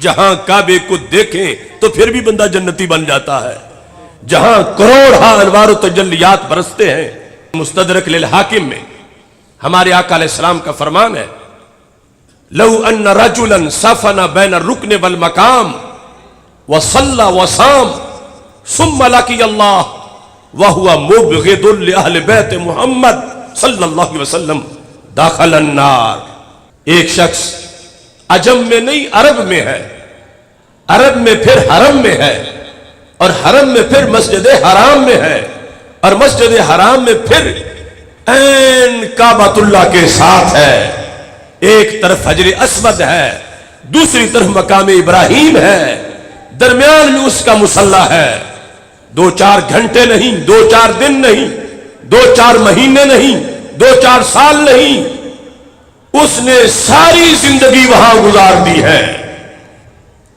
جہاں کعبے کو دیکھیں تو پھر بھی بندہ جنتی بن جاتا ہے، جہاں کروڑ انوار و تجلیات برستے ہیں۔ مستدرک للحاکم میں ہمارے آقا علیہ السلام کا فرمان ہے، لو ان رجلا سفن بین الرکن والمقام وصلى وصام ثم لقي الله وهو مبغض لأهل بیت محمد صلی اللہ علیہ وسلم داخل النار۔ ایک شخص عجم میں نہیں عرب میں ہے، عرب میں پھر حرم میں ہے، اور حرم میں پھر مسجد حرام میں ہے، اور مسجد حرام میں پھر عین کعبۃ اللہ کے ساتھ ہے۔ ایک طرف حجر اسود ہے، دوسری طرف مقام ابراہیم ہے، درمیان میں اس کا مصلی ہے۔ 2-4 گھنٹے نہیں، 2-4 دن نہیں، 2-4 مہینے نہیں، 2-4 سال نہیں، اس نے ساری زندگی وہاں گزار دی ہے۔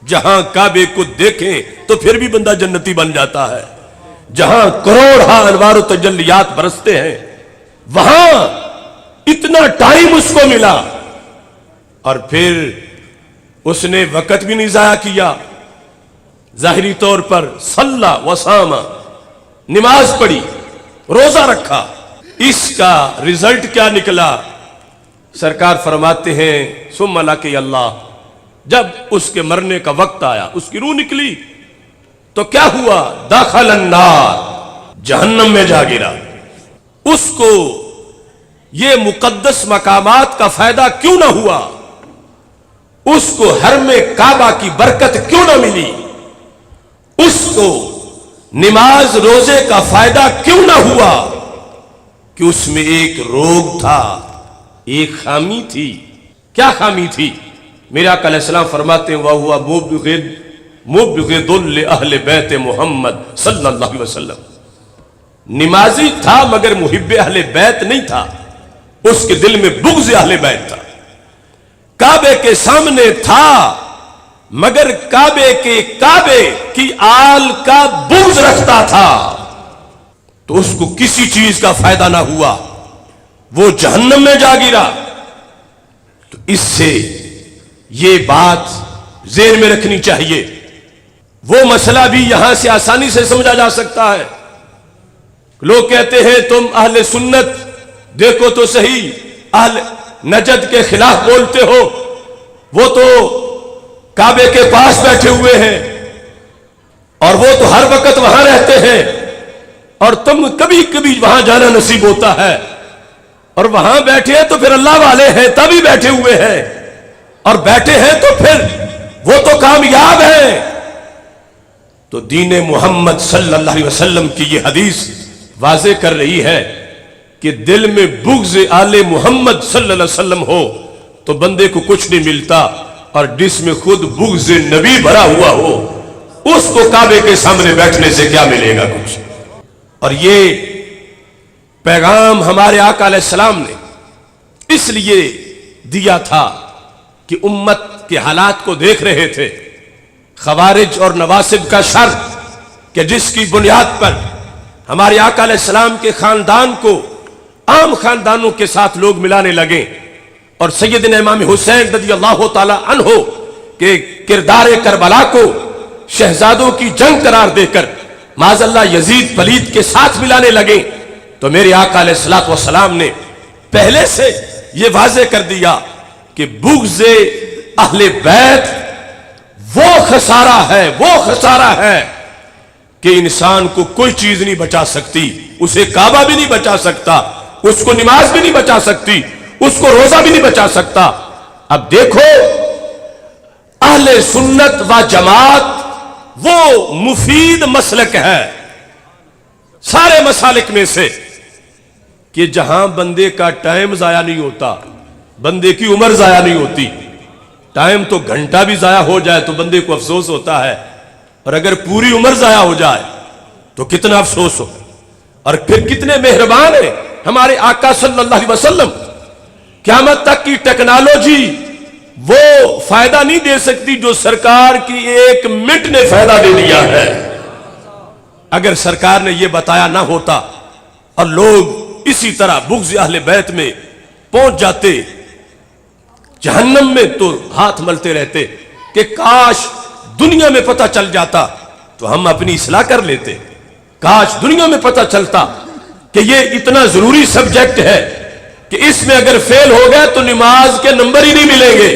جہاں کعبے کو دیکھیں تو پھر بھی بندہ جنتی بن جاتا ہے، جہاں کروڑ انوار و تجلیات برستے ہیں، وہاں اتنا ٹائم اس کو ملا، اور پھر اس نے وقت بھی نہیں ضائع کیا۔ ظاہری طور پر صلی وصام، نماز پڑھی، روزہ رکھا، اس کا رزلٹ کیا نکلا؟ سرکار فرماتے ہیں ثم لقي اللہ، جب اس کے مرنے کا وقت آیا، اس کی روح نکلی تو کیا ہوا؟ داخل النار، جہنم میں جا گرا۔ اس کو یہ مقدس مقامات کا فائدہ کیوں نہ ہوا؟ اس کو حرم کعبہ کی برکت کیوں نہ ملی؟ اس کو نماز روزے کا فائدہ کیوں نہ ہوا؟ کہ اس میں ایک روگ تھا، ایک خامی تھی۔ کیا خامی تھی؟ میرے آقا علیہ السلام فرماتے ہیں وَهُوَ مُبْغِضٌ لِأَهْلِ بَيْتِ محمد صلی اللہ علیہ وسلم۔ نمازی تھا مگر محب اہل بیت نہیں تھا، اس کے دل میں بغض اہل بیت تھا۔ کعبے کے سامنے تھا مگر کعبے کی آل کا بغض رکھتا تھا، تو اس کو کسی چیز کا فائدہ نہ ہوا، وہ جہنم میں جا گرا۔ تو اس سے یہ بات ذہن میں رکھنی چاہیے۔ وہ مسئلہ بھی یہاں سے آسانی سے سمجھا جا سکتا ہے۔ لوگ کہتے ہیں تم اہل سنت دیکھو تو صحیح، اہل نجد کے خلاف بولتے ہو، وہ تو کعبے کے پاس بیٹھے ہوئے ہیں اور وہ تو ہر وقت وہاں رہتے ہیں، اور تم کبھی کبھی وہاں جانا نصیب ہوتا ہے، اور وہاں بیٹھے ہیں تو پھر اللہ والے ہیں تبھی بیٹھے ہوئے ہیں، اور بیٹھے ہیں تو پھر وہ تو کامیاب ہیں۔ تو دین محمد صلی اللہ علیہ وسلم کی یہ حدیث واضح کر رہی ہے کہ دل میں بغض آل محمد صلی اللہ علیہ وسلم ہو تو بندے کو کچھ نہیں ملتا، اور جس میں خود بغض نبی بھرا ہوا ہو اس کو کعبے کے سامنے بیٹھنے سے کیا ملے گا؟ کچھ۔ اور یہ پیغام ہمارے آقا علیہ السلام نے اس لیے دیا تھا کہ امت کے حالات کو دیکھ رہے تھے، خوارج اور نواسب کا شر کہ جس کی بنیاد پر ہمارے آقا علیہ السلام کے خاندان کو عام خاندانوں کے ساتھ لوگ ملانے لگے، اور سیدنا امام حسین رضی اللہ تعالی عنہ کے کردار کربلا کو شہزادوں کی جنگ قرار دے کر معاذ اللہ یزید پلید کے ساتھ ملانے لگے، تو میرے آقا علیہ الصلوۃ والسلام نے پہلے سے یہ واضح کر دیا کہ بغض اہل بیت وہ خسارہ ہے کہ انسان کو کوئی چیز نہیں بچا سکتی، اسے کعبہ بھی نہیں بچا سکتا، اس کو نماز بھی نہیں بچا سکتی، اس کو روزہ بھی نہیں بچا سکتا۔ اب دیکھو اہل سنت و جماعت وہ مفید مسلک ہے سارے مسالک میں سے کہ جہاں بندے کا ٹائم ضائع نہیں ہوتا، بندے کی عمر ضائع نہیں ہوتی۔ ٹائم تو گھنٹہ بھی ضائع ہو جائے تو بندے کو افسوس ہوتا ہے، اور اگر پوری عمر ضائع ہو جائے تو کتنا افسوس ہو۔ اور پھر کتنے مہربان ہیں ہمارے آقا صلی اللہ علیہ وسلم۔ قیامت تک کی ٹیکنالوجی وہ فائدہ نہیں دے سکتی جو سرکار کی 1 منٹ نے فائدہ دے دیا ہے۔ اگر سرکار نے یہ بتایا نہ ہوتا اور لوگ اسی طرح بغض اہل بیت میں پہنچ جاتے جہنم میں، تو ہاتھ ملتے رہتے کہ کاش دنیا میں پتہ چل جاتا تو ہم اپنی اصلاح کر لیتے. کاش دنیا میں پتہ چلتا کہ یہ اتنا ضروری سبجیکٹ ہے کہ اس میں اگر فیل ہو گئے تو نماز کے نمبر ہی نہیں ملیں گے,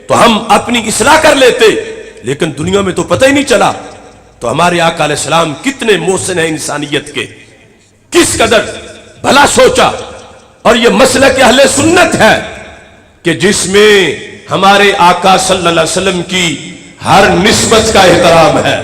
تو ہم اپنی اصلاح کر لیتے. لیکن دنیا میں تو پتہ ہی نہیں چلا. تو ہمارے آقا علیہ السلام کتنے محسن ہیں انسانیت کے, کس قدر بھلا سوچا. اور یہ مسلک اہل سنت ہے کہ جس میں ہمارے آقا صلی اللہ علیہ وسلم کی ہر نسبت کا احترام ہے.